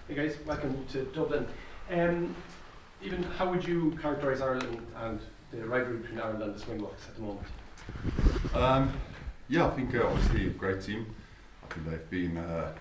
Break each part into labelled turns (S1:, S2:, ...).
S1: Hey guys, welcome to Dublin. Even how would you characterise Ireland and the rivalry between Ireland and the Springboks at the moment?
S2: I think obviously a great team. I think they've been on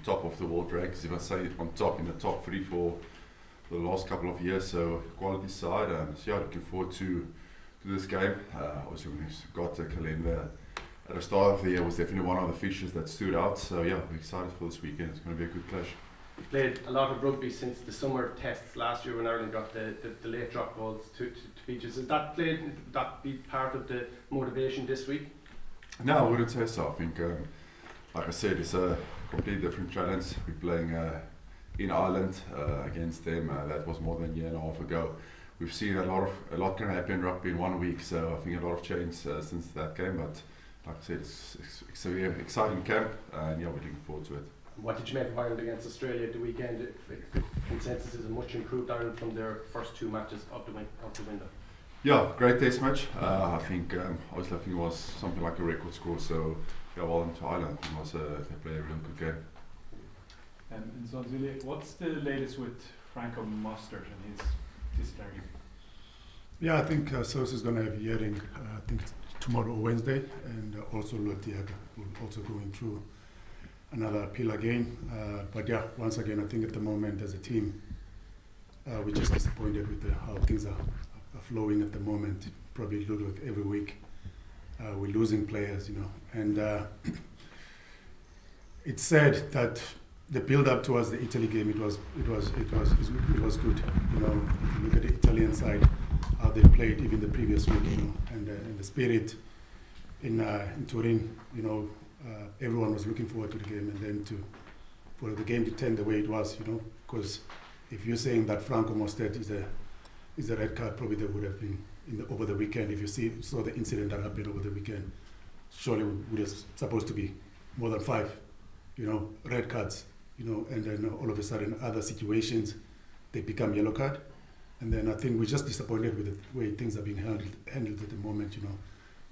S2: top of the world ranks, if I say on top, in the top three for the last couple of years. So quality side, and looking forward to this game. Obviously, when we've got the calendar at the start of the year, was definitely one of the features that stood out. So we're excited for this weekend. It's going to be a good clash.
S1: You've played a lot of rugby since the summer tests last year when Ireland got the late drop balls to beaches. Has that played? Would that be part of the motivation this week?
S2: No, I wouldn't say so. I think, like I said, it's a completely different challenge. We're playing in Ireland against them. That was more than a year and a half ago. We've seen a lot can happen in rugby in 1 week. So I think a lot of change since that game. But like I said, it's a very exciting camp, and we're looking forward to it.
S1: What did you make of Ireland against Australia at the weekend? The consensus is a much improved Ireland from their first two matches out the window.
S2: Yeah, great test match. I think obviously it was something like a record score. So well done to Ireland. They played a real good game.
S3: Mzwandile, what's the latest with Franco Mostert and his disciplinary?
S4: Yeah, I think Sos is going to have a hearing. I think tomorrow or Wednesday, and also Lotiaga will also going through another appeal again. But once again, I think at the moment as a team, we're just disappointed with how things are flowing at the moment. Probably look like every week we're losing players, and it's sad that the build-up towards the Italy game, it was good. If you look at the Italian side, how they played even the previous week, and the spirit in Turin, everyone was looking forward to the game, and then for the game to turn the way it was, because if you're saying that Franco Mostert is a red card, probably there would have been over the weekend. If you saw the incident that happened over the weekend, surely would have supposed to be more than 5, red cards, and then all of a sudden other situations they become yellow card, and then I think we're just disappointed with the way things are being handled at the moment,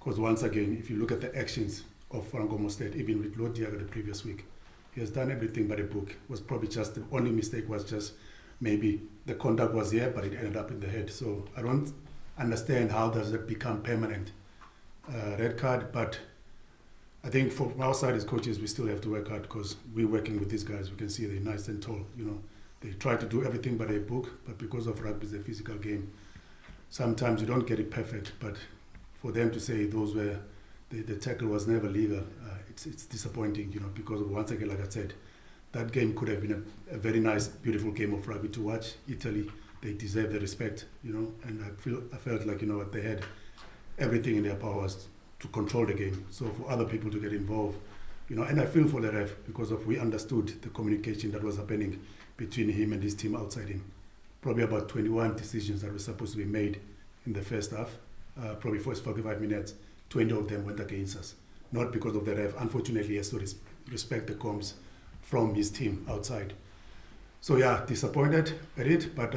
S4: because once again, if you look at the actions of Franco Mostert, even with Lotiaga the previous week, he has done everything by the book. Was probably just the only mistake was just maybe the conduct was here, but it ended up in the head. So I don't understand how does it become permanent red card, but I think from our side as coaches, we still have to work hard because we're working with these guys. We can see they're nice and tall. They try to do everything by their book, but because of rugby is a physical game, sometimes you don't get it perfect. But for them to say those were the tackle was never legal, it's disappointing, because once again, like I said, that game could have been a very nice, beautiful game of rugby to watch. Italy, they deserve the respect, and I felt like, they had everything in their powers to control the game. So for other people to get involved, and I feel for the ref because we understood the communication that was happening between him and his team outside him. Probably about 21 decisions that were supposed to be made in the first half, probably first 45 minutes, 20 of them went against us. Not because of the ref. Unfortunately, he has to respect the comms from his team outside. So disappointed at it, but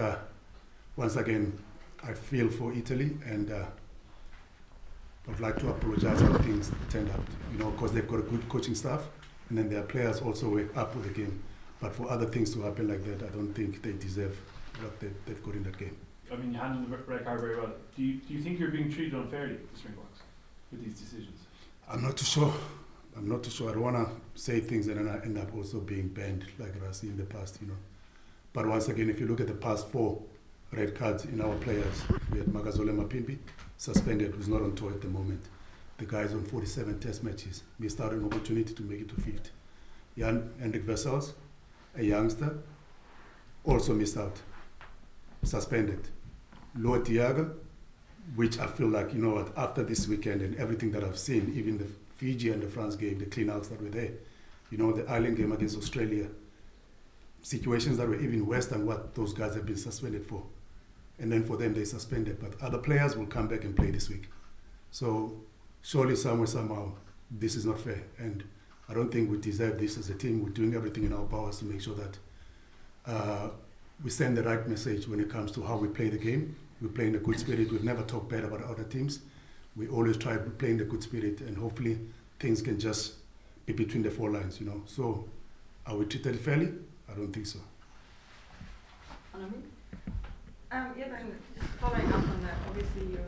S4: once again, I feel for Italy, and I'd like to apologize how things turned out, because they've got a good coaching staff, and then their players also wake up with the game. But for other things to happen like that, I don't think they deserve what they've got in that game.
S3: I mean, you handled the red card very well. Do you think you're being treated unfairly, the Springboks, with these decisions?
S4: I'm not too sure. I don't want to say things and then I end up also being banned like I've seen in the past, But once again, if you look at the past 4 red cards in our players, we had Magazole Mapimpi, suspended, who's not on tour at the moment. The guy's on 47 test matches. Missed out an opportunity to make it to 5th. Jan Hendrik Wessels, a youngster, also missed out, suspended. Lotiaga, which I feel like, after this weekend and everything that I've seen, even the Fiji and the France game, the clean-outs that were there, the Ireland game against Australia, situations that were even worse than what those guys have been suspended for. And then for them, they suspended. But other players will come back and play this week. So surely, somehow, this is not fair. And I don't think we deserve this as a team. We're doing everything in our powers to make sure that we send the right message when it comes to how we play the game. We play in a good spirit. We've never talked bad about other teams. We always try to play in the good spirit, and hopefully things can just be between the 4 lines, So are we treated fairly? I don't think so.
S5: Eben, just following up on that, obviously you're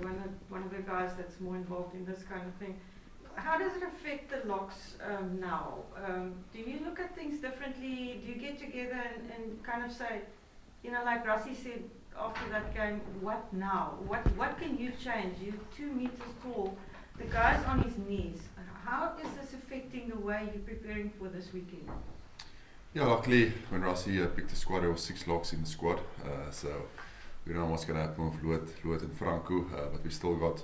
S5: one of the guys that's more involved in this kind of thing. How does it affect the locks now? Do you look at things differently? Do you get together and kind of say, you know, like Rassi said after that game, what now? What can you change? You're 2 meters tall. The guy's on his knees. How is this affecting the way you're preparing for this weekend?
S2: Yeah, luckily when Rassi picked the squad, there was 6 locks in the squad. So we don't know what's going to happen with Luet and Franco, but we still got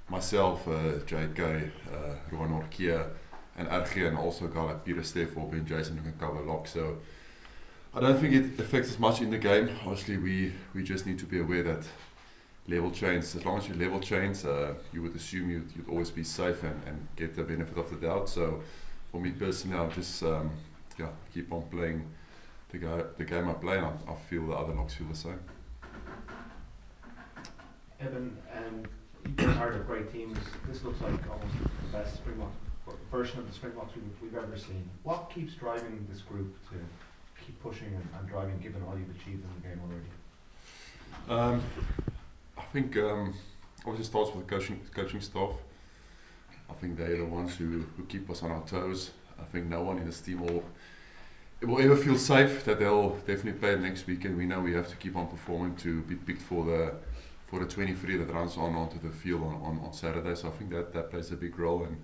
S2: myself, JK, Rowan Orkia, and RG, and also a guy like Peter Steffel and Jason who can cover lock. So I don't think it affects us much in the game. Obviously, we just need to be aware that level chains, as long as you level chains, you would assume you'd always be safe and get the benefit of the doubt. So for me personally, I'll just keep on playing the game I play, and I feel the other locks feel the same.
S6: Eben, you've been part of great teams. This looks like almost the best Springbok version of the Springboks we've ever seen. What keeps driving this group to keep pushing and driving, given all you've achieved in the game already?
S2: I think obviously starts with the coaching staff. I think they're the ones who keep us on our toes. I think no one in this team will ever feel safe that they'll definitely play next weekend. We know we have to keep on performing to be picked for the 23 that runs onto the field on Saturday. So I think that plays a big role, and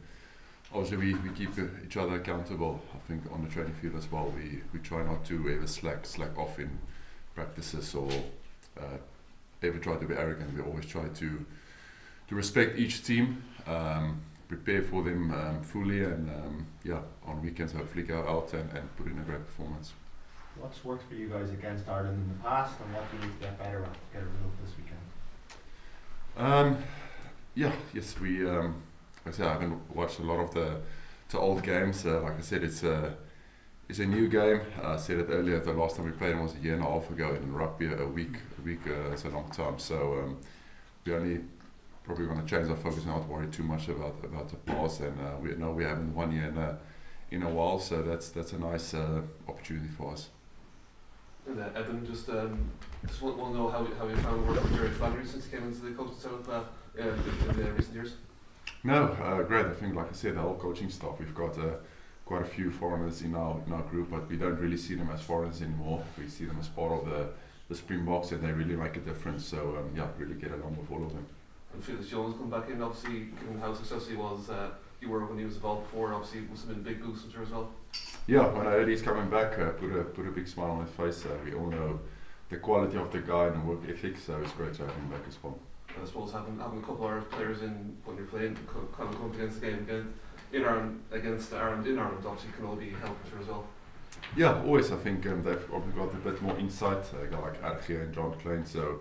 S2: obviously we keep each other accountable. I think on the training field as well, we try not to ever slack off in practices or ever try to be arrogant. We always try to respect each team, prepare for them fully, and on weekends hopefully go out and put in a great performance.
S6: What's worked for you guys against Ireland in the past, and what do you need to get better at to get a result this weekend?
S2: Yes, we. Like I said, I haven't watched a lot of the old games. Like I said, it's a new game. I said it earlier. The last time we played was a year and a half ago. In rugby, a week is a long time. So we only probably going to change our focus and not worry too much about the past. And we know we haven't won yet in a while, so that's a nice opportunity for us.
S7: And Eben, just want to know how you found working with Jerry Flannery since he came into the coaching staff in the recent years.
S2: No, great. I think, like I said, the whole coaching staff. We've got quite a few foreigners in our group, but we don't really see them as foreigners anymore. We see them as part of the Springboks, and they really make a difference. So really get along with all of them.
S7: And Felix Jones come back in, obviously, given how successful he was. You were when he was involved before. Obviously, it must have been a big boost, I'm sure, as well.
S2: Yeah, when I heard he's coming back, put a big smile on his face. We all know the quality of the guy and the work ethic, so it's great to have him back as well.
S7: And I suppose having a couple of Irish players in when you're playing, kind of going against the game again in Ireland, against Ireland in Ireland, obviously can only be helpful as well.
S2: Yeah, always. I think they've probably got a bit more insight. A guy like Archie and John Klein, so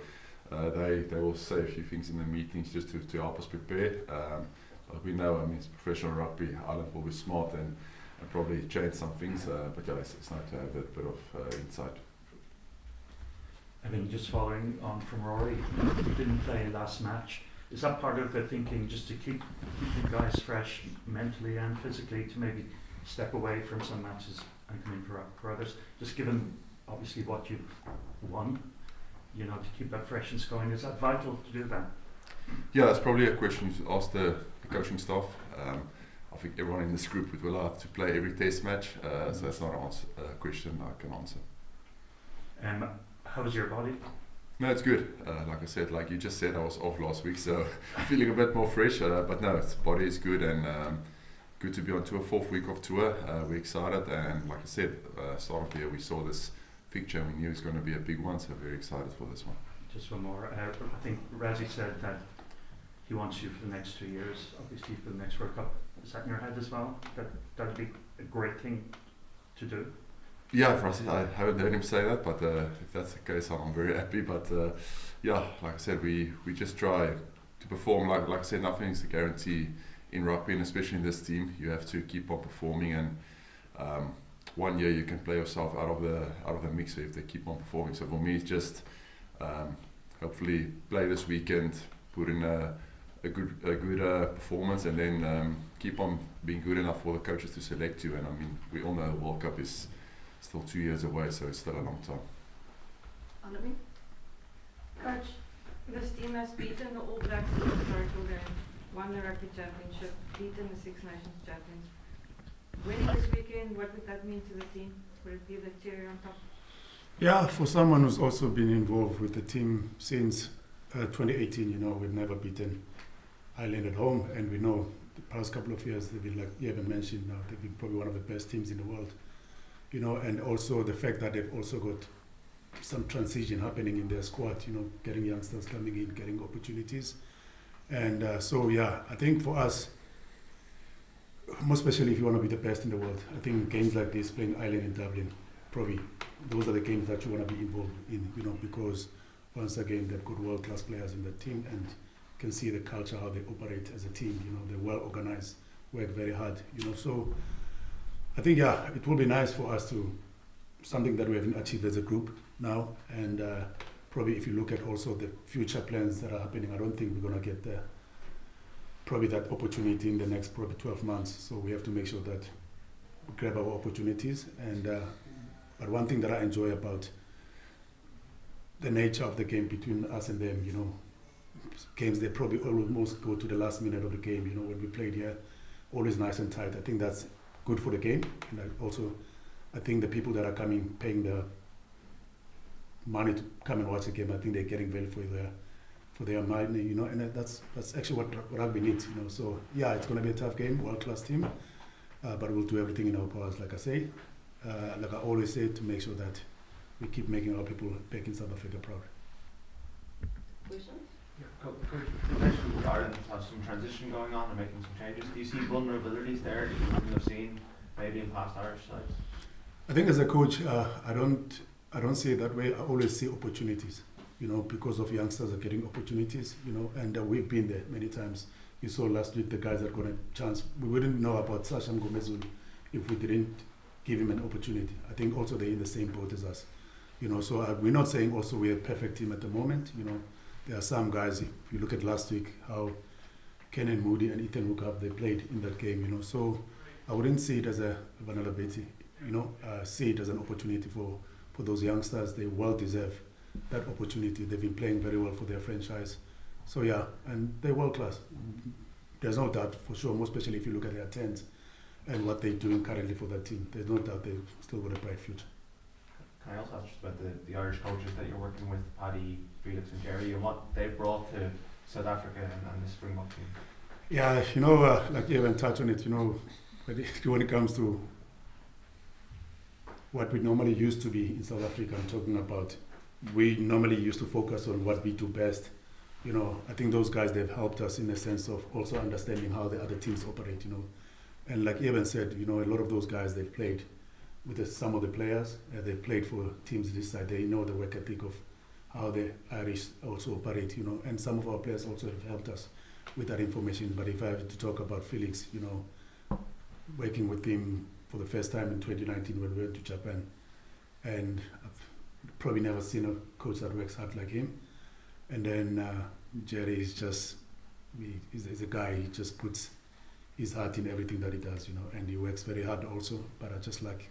S2: they will say a few things in the meetings just to help us prepare. But we know, it's professional rugby. Ireland will be smart and probably change some things. But yeah, it's nice to have a bit of insight.
S8: I mean, just following on from Rory, you didn't play last match. Is that part of the thinking, just to keep the guys fresh mentally and physically, to maybe step away from some matches and come in for others? Just given, obviously, what you've won, to keep that freshness going. Is that vital to do that?
S2: Yeah, that's probably a question you should ask the coaching staff. I think everyone in this group would love to play every test match, so that's not a question I can answer.
S8: How's your body?
S2: No, it's good. Like I said, like you just said, I was off last week, so feeling a bit more fresh. But no, the body is good, and good to be on tour, 4th week of tour. We're excited, and like I said, start of the year we saw this picture, and we knew it's going to be a big one, so very excited for this one.
S8: Just one more. I think Razzie said that he wants you for the next 2 years, obviously for the next World Cup. Is that in your head as well? That'd be a great thing to do.
S2: Yeah, for us, I haven't heard him say that, but if that's the case, I'm very happy. But like I said, we just try to perform. Like I said, nothing is a guarantee in rugby, and especially in this team, you have to keep on performing. And 1 year you can play yourself out of the mix if they keep on performing. So for me, it's just hopefully play this weekend, put in a good performance, and then keep on being good enough for the coaches to select you. And I mean, we all know the World Cup is still 2 years away, so it's still a long time.
S5: Annelie? Coach, this team has beaten the All Blacks in the historical game, won the Rugby Championship, beaten the Six Nations champions. Winning this weekend, what would that mean to the team? Would it be the cherry on top?
S4: Yeah, for someone who's also been involved with the team since 2018, we've never beaten Ireland at home, and we know the past couple of years they've been, like Eben mentioned, now they've been probably one of the best teams in the world, and also the fact that they've also got some transition happening in their squad, getting youngsters coming in, getting opportunities, and I think for us, most especially if you want to be the best in the world, I think games like this, playing Ireland in Dublin, probably those are the games that you want to be involved in, because once again they've got world-class players in the team and can see the culture, how they operate as a team, they're well organized, work very hard, so I think, it will be nice for us to, something that we haven't achieved as a group now, and probably if you look at also the future plans that are happening, I don't think we're going to get probably that opportunity in the next probably 12 months, so we have to make sure that we grab our opportunities, and but one thing that I enjoy about the nature of the game between us and them, games they probably almost go to the last minute of the game, when we played here, always nice and tight. I think that's good for the game, and I think the people that are coming, paying the money to come and watch the game, I think they're getting value for their money, and that's actually what rugby needs, So it's going to be a tough game, world-class team, but we'll do everything in our powers, like I say, like I always say, to make sure that we keep making our people back in South Africa proud.
S5: Questions?
S6: Coach, you mentioned Ireland has some transition going on and making some changes. Do you see vulnerabilities there that you wouldn't have seen maybe in past Irish sides?
S4: I think as a coach, I don't see it that way. I always see opportunities, because of youngsters are getting opportunities, and we've been there many times. You saw last week the guys that got a chance. We wouldn't know about Sasham Gomezulu if we didn't give him an opportunity. I think also they're in the same boat as us, so we're not saying also we're a perfect team at the moment, There are some guys, if you look at last week, how Kenan Moody and Ethan Hookup, they played in that game, so I wouldn't see it as a vulnerability, see it as an opportunity for those youngsters. They well deserve that opportunity. They've been playing very well for their franchise. So and they're world class. There's no doubt for sure, most especially if you look at their attempts and what they're doing currently for that team. There's no doubt they've still got a bright future.
S6: Can I also ask just about the Irish coaches that you're working with, Paddy, Felix and Jerry, and what they've brought to South Africa and the Springbok team?
S4: Yeah, like you haven't touched on it, when it comes to what we normally used to be in South Africa, I'm talking about, we normally used to focus on what we do best. I think those guys, they've helped us in the sense of also understanding how the other teams operate, And like Eben said, a lot of those guys, they've played with some of the players, they've played for teams this side. They know the work ethic of how the Irish also operate, and some of our players also have helped us with that information. But if I have to talk about Felix, working with him for the first time in 2019 when we went to Japan, and I've probably never seen a coach that works hard like him. And then Jerry is just, he's a guy, he just puts his heart in everything that he does, and he works very hard also. But I just like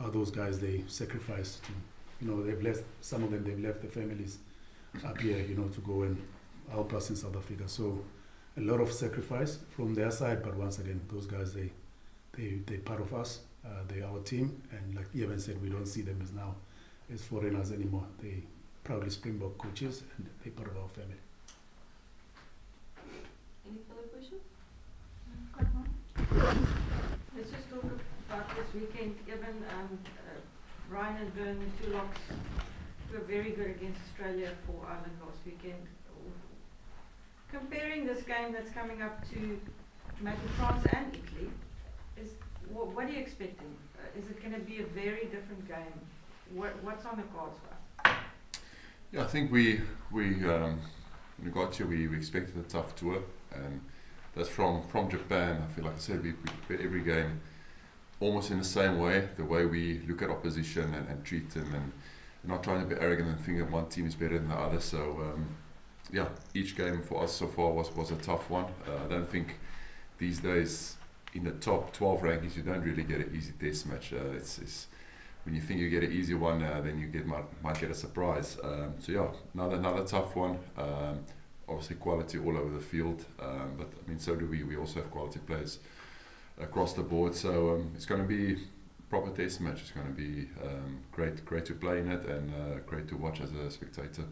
S4: how those guys, they sacrifice to, they've left, some of them, they've left their families up here, to go and help us in South Africa. So a lot of sacrifice from their side, but once again, those guys, they're part of us, they're our team, and like Eben said, we don't see them as foreigners anymore. They proudly Springbok coaches, and they're part of our family.
S5: Any further questions? Got one. Let's just talk about this weekend. Eben, Ryan and Byrne, the two locks, were very good against Australia for Ireland last weekend. Comparing this game that's coming up to maybe France and Italy, what are you expecting? Is it going to be a very different game? What's on the cards for us?
S2: Yeah, I think we when we got here, we expected a tough tour, and that's from Japan. I feel like I said, we prepare every game almost in the same way, the way we look at opposition and treat them, and not trying to be arrogant and think that one team is better than the other. So each game for us so far was a tough one. I don't think these days in the top 12 rankings you don't really get an easy test match. when you think you get an easy one, then you might get a surprise. So yeah, another tough one. Obviously quality all over the field, but I mean so do we. We also have quality players across the board. So it's going to be proper test match. It's going to be great to play in it and great to watch as a spectator.